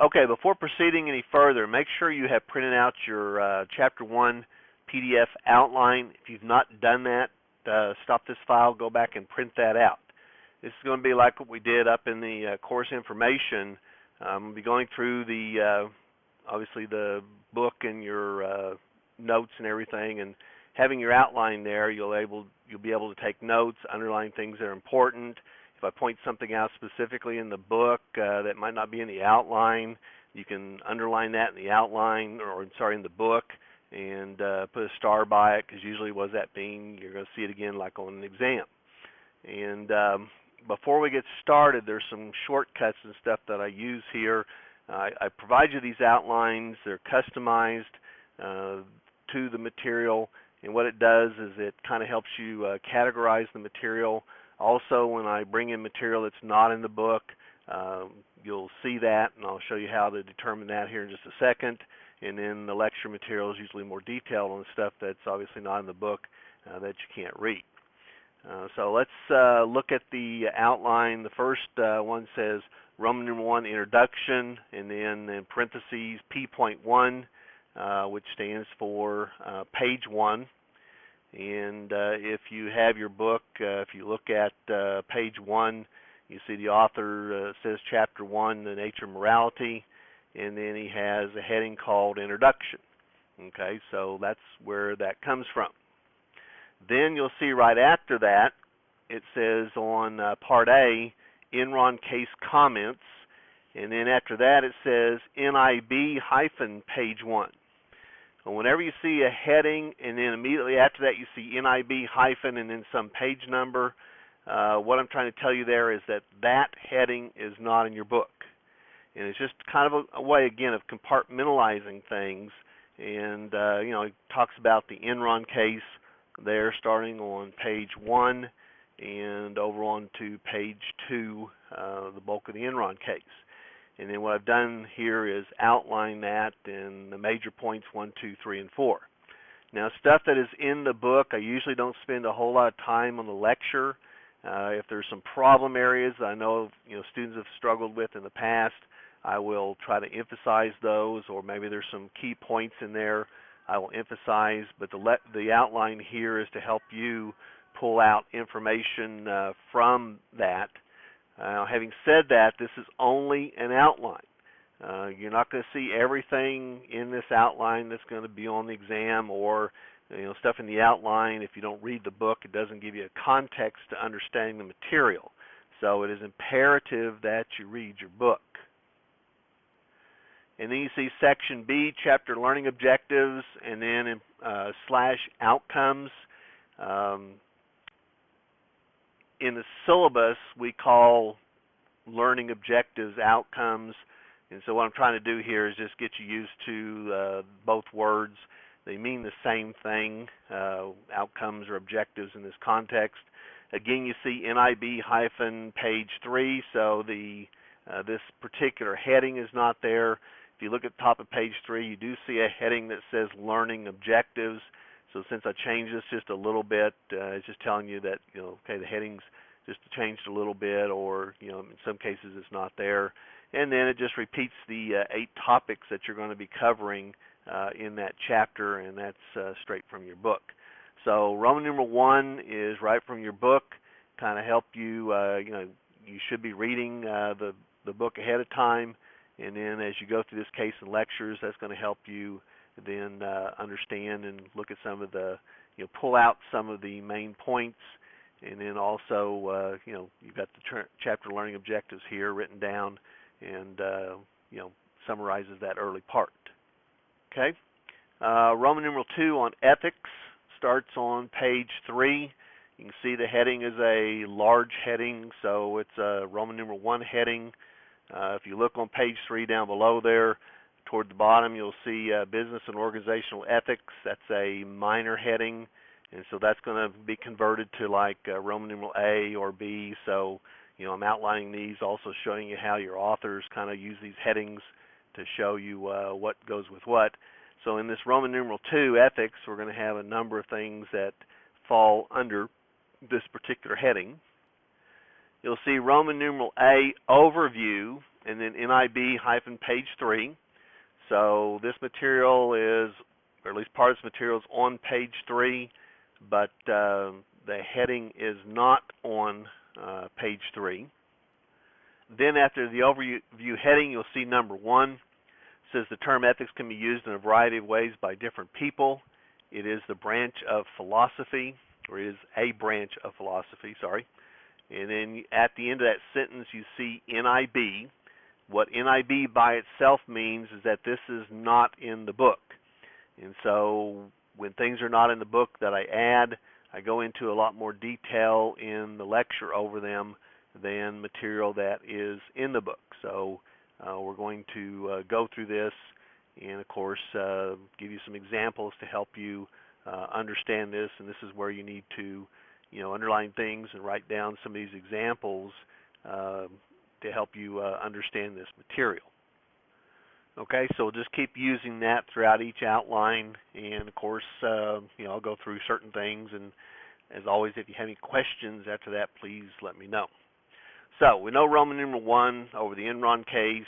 Okay, before proceeding any further, make sure you have printed out your Chapter 1 PDF outline. If you've not done that, stop this file, go back and print that out. This is going to be like what we did up in the course information. We'll be going through the, obviously the book and your notes and everything, and having your outline there, you'll be able to take notes, underline things that are important. If I point something out specifically in the book that might not be in the outline, you can underline that in the outline, or sorry, in the book, and put a star by it, because usually what does that mean? You're going to see it again like on an exam. And before we get started, there's some shortcuts and stuff that I use here. I provide you these outlines. They're customized to the material, and what it does is it kind of helps you categorize the material. Also, when I bring in material that's not in the book, you'll see that, and I'll show you how to determine that here in just a second. And then the lecture material is usually more detailed on stuff that's obviously not in the book that you can't read. So let's look at the outline. The first one says Roman numeral 1 introduction, and then in parentheses P.1, which stands for page 1. And if you have your book, if you look at page 1, you see the author says Chapter 1, the nature of morality, and then he has a heading called Introduction. Okay, so that's where that comes from. Then you'll see right after that, it says on Part A, Enron case comments, and then after that it says NIB-page 1. And whenever you see a heading, and then immediately after that you see NIB hyphen and then some page number, what I'm trying to tell you there is that that heading is not in your book. And it's just kind of a way, again, of compartmentalizing things. And, you know, it talks about the Enron case there starting on page 1 and over on to page 2, the bulk of the Enron case. And then what I've done here is outline that in the major points 1, 2, 3, and 4. Now, stuff that is in the book, I usually don't spend a whole lot of time on the lecture. If there's some problem areas I know students have struggled with in the past, I will try to emphasize those, or maybe there's some key points in there I will emphasize. But the outline here is to help you pull out information from that. Having said that, this is only an outline. You're not going to see everything in this outline that's going to be on the exam, or stuff in the outline. If you don't read the book, it doesn't give you a context to understanding the material. So it is imperative that you read your book. And then you see Section B, Chapter Learning Objectives, and then / Outcomes. In the syllabus, we call learning objectives outcomes. And so what I'm trying to do here is just get you used to both words. They mean the same thing, outcomes or objectives in this context. Again, you see NIB-page 3, so this particular heading is not there. If you look at the top of page 3, you do see a heading that says Learning Objectives. So since I changed this just a little bit, it's just telling you that, okay, the heading's just changed a little bit, or, in some cases it's not there. And then it just repeats the 8 topics that you're going to be covering in that chapter, and that's straight from your book. So Roman numeral 1 is right from your book, kind of help you, you should be reading the book ahead of time, and then as you go through this case and lectures, that's going to help you then understand and look at some of the, pull out some of the main points, and then also, you've got the chapter learning objectives here written down, and, summarizes that early part. Okay? Roman numeral 2 on ethics starts on page 3. You can see the heading is a large heading, so it's a Roman numeral 1 heading. If you look on page 3 down below there, toward the bottom, you'll see business and organizational ethics. That's a minor heading, and so that's going to be converted to like Roman numeral A or B. So, I'm outlining these, also showing you how your authors kind of use these headings to show you what goes with what. So in this Roman numeral 2, ethics, we're going to have a number of things that fall under this particular heading. You'll see Roman numeral A, overview, and then NIB-page 3. So this material is, or at least part of this material is on page 3, but the heading is not on page 3. Then after the overview heading, you'll see number 1. It says the term ethics can be used in a variety of ways by different people. It is the branch of philosophy, or it is a branch of philosophy, sorry. And then at the end of that sentence, you see NIB. What NIB by itself means is that this is not in the book. And so when things are not in the book that I add, I go into a lot more detail in the lecture over them than material that is in the book. So we're going to go through this and, of course, give you some examples to help you understand this. And this is where you need to, underline things and write down some of these examples to help you understand this material. Okay, so we'll just keep using that throughout each outline, and of course, I'll go through certain things, and as always, if you have any questions after that, please let me know. So we know Roman numeral 1 over the Enron case,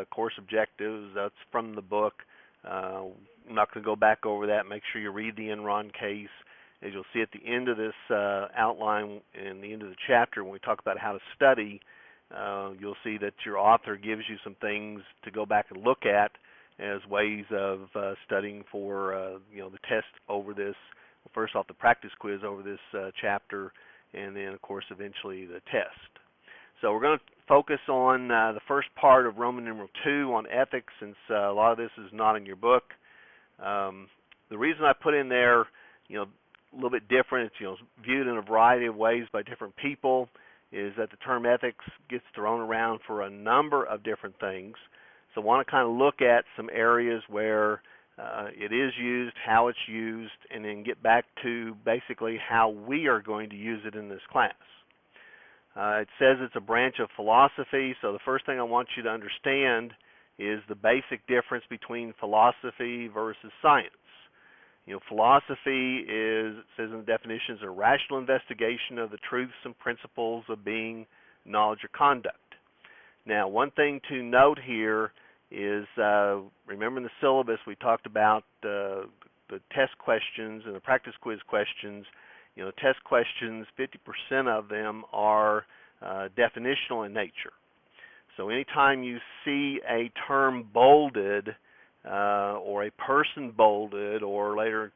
course objectives, that's from the book. I'm not going to go back over that. Make sure you read the Enron case. As you'll see at the end of this outline and the end of the chapter, when we talk about how to study, you'll see that your author gives you some things to go back and look at as ways of studying for the test over this. Well, first off, the practice quiz over this chapter, and then, of course, eventually the test. So we're going to focus on the first part of Roman numeral 2 on ethics, since a lot of this is not in your book. The reason I put in there, a little bit different, it's viewed in a variety of ways by different people, is that the term ethics gets thrown around for a number of different things. So I want to kind of look at some areas where it is used, how it's used, and then get back to basically how we are going to use it in this class. It says it's a branch of philosophy, so the first thing I want you to understand is the basic difference between philosophy versus science. Philosophy is, it says in the definition, is a rational investigation of the truths and principles of being, knowledge, or conduct. Now, one thing to note here is, remember in the syllabus we talked about the test questions and the practice quiz questions. Test questions, 50% of them are definitional in nature. So anytime you see a term bolded, or a person bolded, or later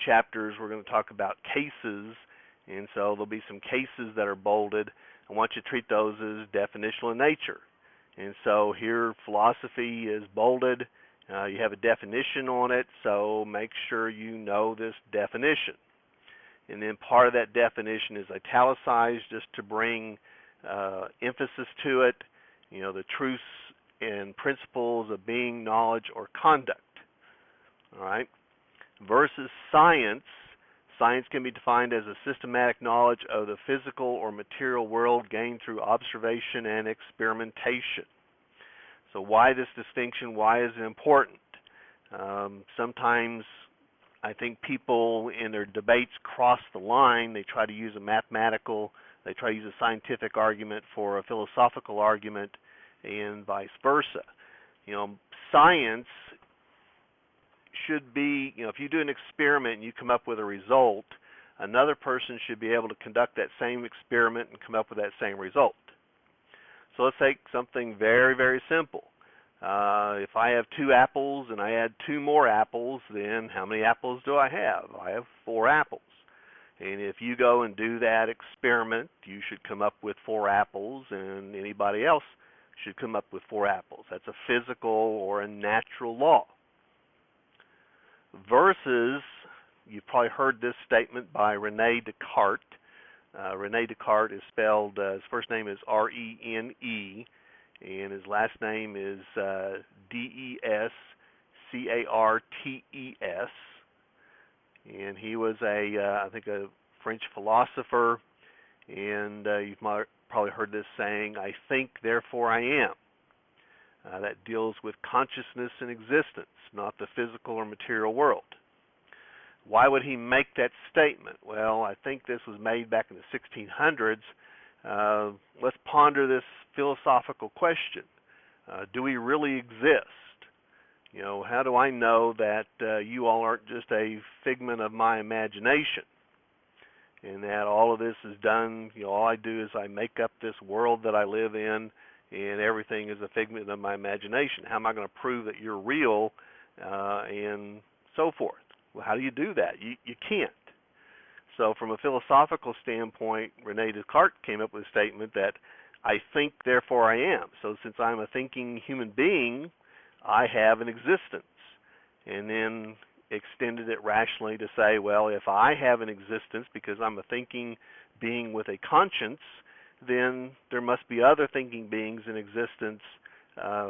chapters we're going to talk about cases, and so there'll be some cases that are bolded. I want you to treat those as definitional in nature. And so here philosophy is bolded. You have a definition on it, so make sure you know this definition. And then part of that definition is italicized just to bring emphasis to it, the truths and principles of being, knowledge, or conduct. All right? Versus science. Science can be defined as a systematic knowledge of the physical or material world gained through observation and experimentation. So why this distinction? Why is it important? Sometimes I think people in their debates cross the line. They try to use a mathematical, they try to use a scientific argument for a philosophical argument, and vice versa. Science should be, if you do an experiment and you come up with a result, another person should be able to conduct that same experiment and come up with that same result. So let's take something very, very simple. If I have 2 apples and I add 2 more apples, then how many apples do I have? I have 4 apples. And if you go and do that experiment, you should come up with 4 apples, and anybody else should come up with 4 apples. That's a physical or a natural law. Versus, you've probably heard this statement by René Descartes. René Descartes is spelled, his first name is R-E-N-E, and his last name is D-E-S-C-A-R-T-E-S. And he was I think a French philosopher, and you've probably heard this saying, I think, therefore I am. That deals with consciousness and existence, not the physical or material world. Why would he make that statement? Well, I think this was made back in the 1600s. Let's ponder this philosophical question. Do we really exist? How do I know that you all aren't just a figment of my imagination? And that all of this is done, all I do is I make up this world that I live in, and everything is a figment of my imagination. How am I going to prove that you're real, and so forth? Well, how do you do that? You can't. So from a philosophical standpoint, Rene Descartes came up with a statement that I think, therefore I am. So since I'm a thinking human being, I have an existence. And then extended it rationally to say, well, if I have an existence because I'm a thinking being with a conscience, then there must be other thinking beings in existence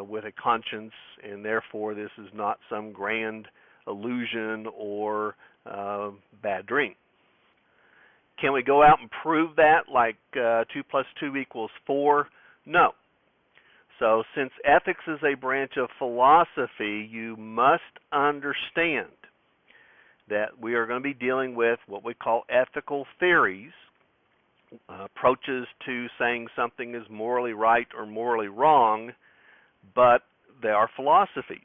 with a conscience, and therefore this is not some grand illusion or bad dream. Can we go out and prove that, like 2 plus 2 equals 4? No. So since ethics is a branch of philosophy, you must understand that we are going to be dealing with what we call ethical theories, approaches to saying something is morally right or morally wrong, but they are philosophies.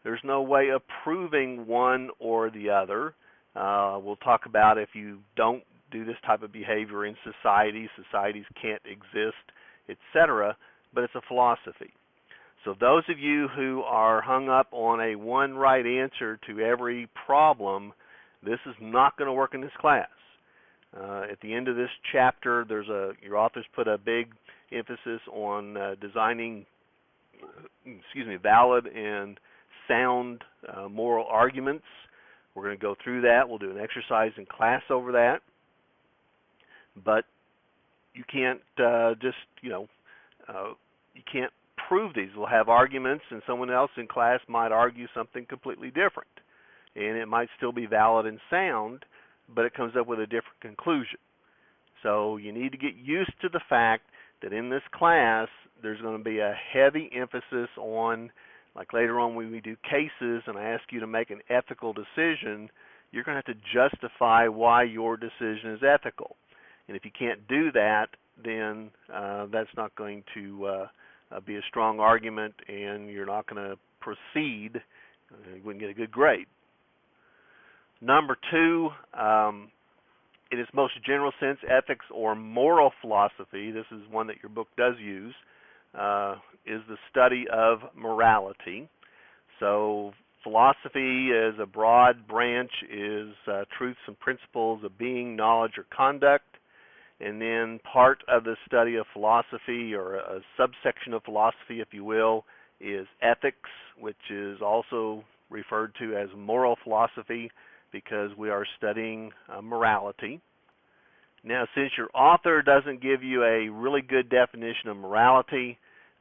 There's no way of proving one or the other. We'll talk about if you don't do this type of behavior in society, societies can't exist, etc., but it's a philosophy. So those of you who are hung up on a one right answer to every problem, this is not going to work in this class. At the end of this chapter, your authors put a big emphasis on designing, valid and sound moral arguments. We're going to go through that. We'll do an exercise in class over that. But you can't you can't prove these. We'll have arguments, and someone else in class might argue something completely different. And it might still be valid and sound, but it comes up with a different conclusion. So you need to get used to the fact that in this class, there's going to be a heavy emphasis on, like later on when we do cases and I ask you to make an ethical decision, you're going to have to justify why your decision is ethical. And if you can't do that, then that's not going to be a strong argument, and you're not going to proceed. You wouldn't get a good grade. Number 2, in its most general sense, ethics or moral philosophy, this is one that your book does use, is the study of morality. So philosophy as a broad branch is truths and principles of being, knowledge, or conduct. And then part of the study of philosophy, or a subsection of philosophy, if you will, is ethics, which is also referred to as moral philosophy because we are studying morality. Now, since your author doesn't give you a really good definition of morality,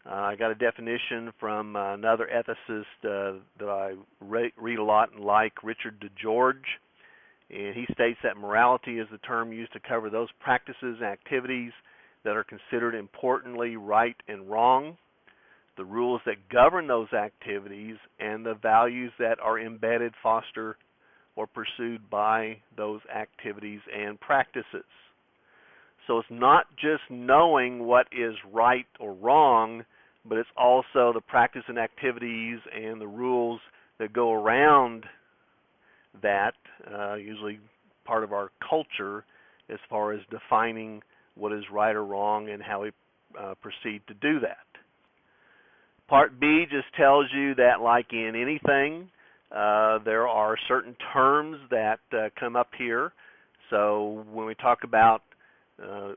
I got a definition from another ethicist that I read a lot and like, Richard DeGeorge. And he states that morality is the term used to cover those practices and activities that are considered importantly right and wrong, the rules that govern those activities, and the values that are embedded, fostered, or pursued by those activities and practices. So it's not just knowing what is right or wrong, but it's also the practice and activities and the rules that go around that, usually part of our culture as far as defining what is right or wrong and how we proceed to do that. Part B just tells you that, like in anything, there are certain terms that come up here. So when we talk about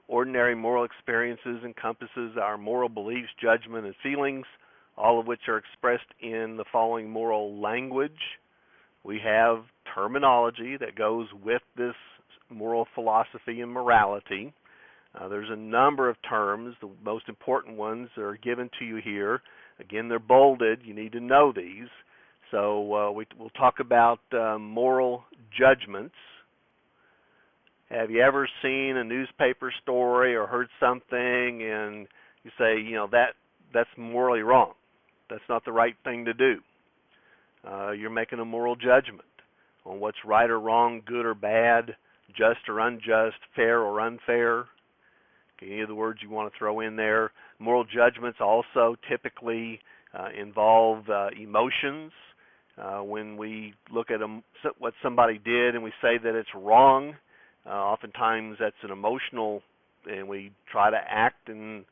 ordinary moral experiences encompasses our moral beliefs, judgment, and feelings, all of which are expressed in the following moral language. We have terminology that goes with this moral philosophy and morality. There's a number of terms. The most important ones are given to you here. Again, they're bolded. You need to know these. So we'll talk about moral judgments. Have you ever seen a newspaper story or heard something and you say, that's morally wrong. That's not the right thing to do. You're making a moral judgment on what's right or wrong, good or bad, just or unjust, fair or unfair. Any of the words you want to throw in there. Moral judgments also typically involve emotions. When we look at what somebody did and we say that it's wrong, oftentimes that's an emotional, and we try to act and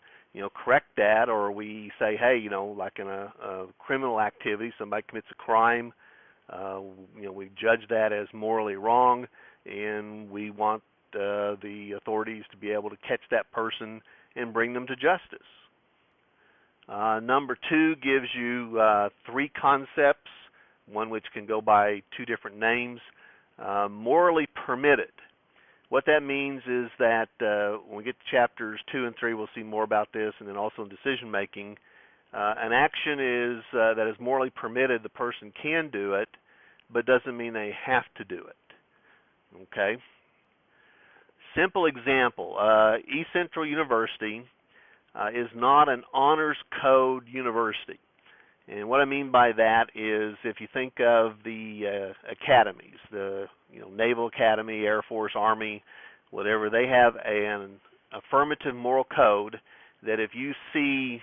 correct that, or we say, hey, like in a criminal activity, somebody commits a crime, we judge that as morally wrong, and we want the authorities to be able to catch that person and bring them to justice. Number 2 gives you 3 concepts, one which can go by 2 different names. Morally permitted. What that means is that when we get to chapters 2 and 3, we'll see more about this, and then also in decision making. An action is that is morally permitted. The person can do it, but doesn't mean they have to do it. Okay. Simple example: East Central University is not an honors code university. And what I mean by that is, if you think of the academies, the Naval Academy, Air Force, Army, whatever, they have an affirmative moral code that if you see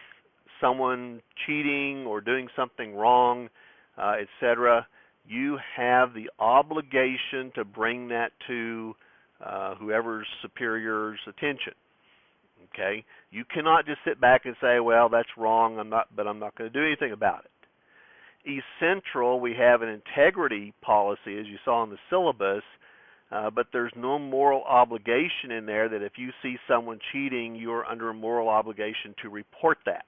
someone cheating or doing something wrong, etc., you have the obligation to bring that to whoever's superior's attention. Okay, you cannot just sit back and say, well, that's wrong, but I'm not going to do anything about it. East Central, we have an integrity policy, as you saw in the syllabus, but there's no moral obligation in there that if you see someone cheating, you're under a moral obligation to report that.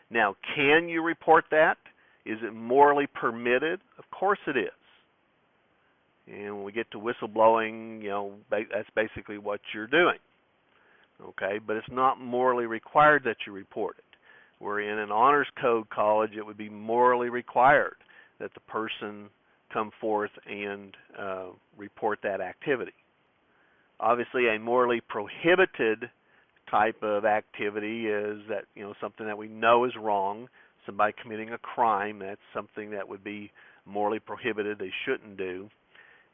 Now, can you report that? Is it morally permitted? Of course it is. And when we get to whistleblowing, that's basically what you're doing. Okay, but it's not morally required that you report it. Where in an honors code college, it would be morally required that the person come forth and report that activity. Obviously, a morally prohibited type of activity is that something that we know is wrong. Somebody committing a crime, that's something that would be morally prohibited. They shouldn't do.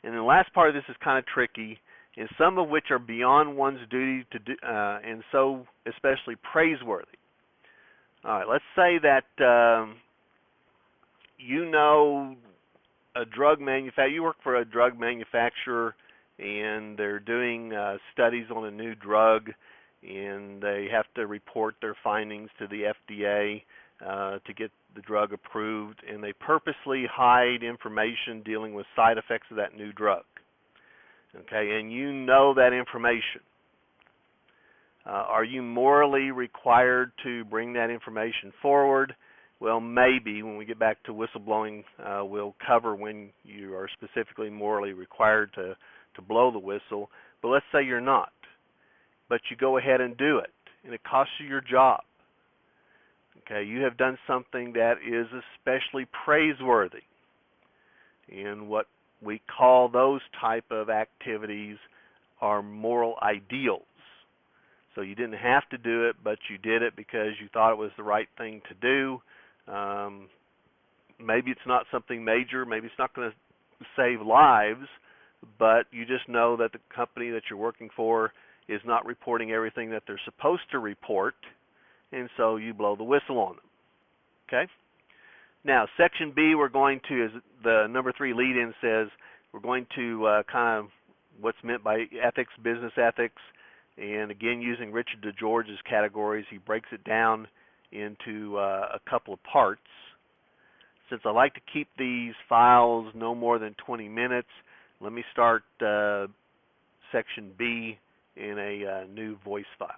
And the last part of this is kind of tricky, and some of which are beyond one's duty to do, and so especially praiseworthy. All right, let's say that a drug manufacturer. You work for a drug manufacturer, and they're doing studies on a new drug, and they have to report their findings to the FDA to get the drug approved, and they purposely hide information dealing with side effects of that new drug. Okay, and you know that information. Are you morally required to bring that information forward? Well, maybe. When we get back to whistleblowing, we'll cover when you are specifically morally required to blow the whistle. But let's say you're not, but you go ahead and do it, and it costs you your job. Okay, you have done something that is especially praiseworthy. And what we call those type of activities are moral ideals. So you didn't have to do it, but you did it because you thought it was the right thing to do. Maybe it's not something major. Maybe it's not going to save lives, but you just know that the company that you're working for is not reporting everything that they're supposed to report, and so you blow the whistle on them. Okay? Now, Section B, we're going to, as the number 3 lead-in says, we're going to kind of what's meant by ethics, business ethics, and again, using Richard DeGeorge's categories, he breaks it down into a couple of parts. Since I like to keep these files no more than 20 minutes, let me start Section B in a new voice file.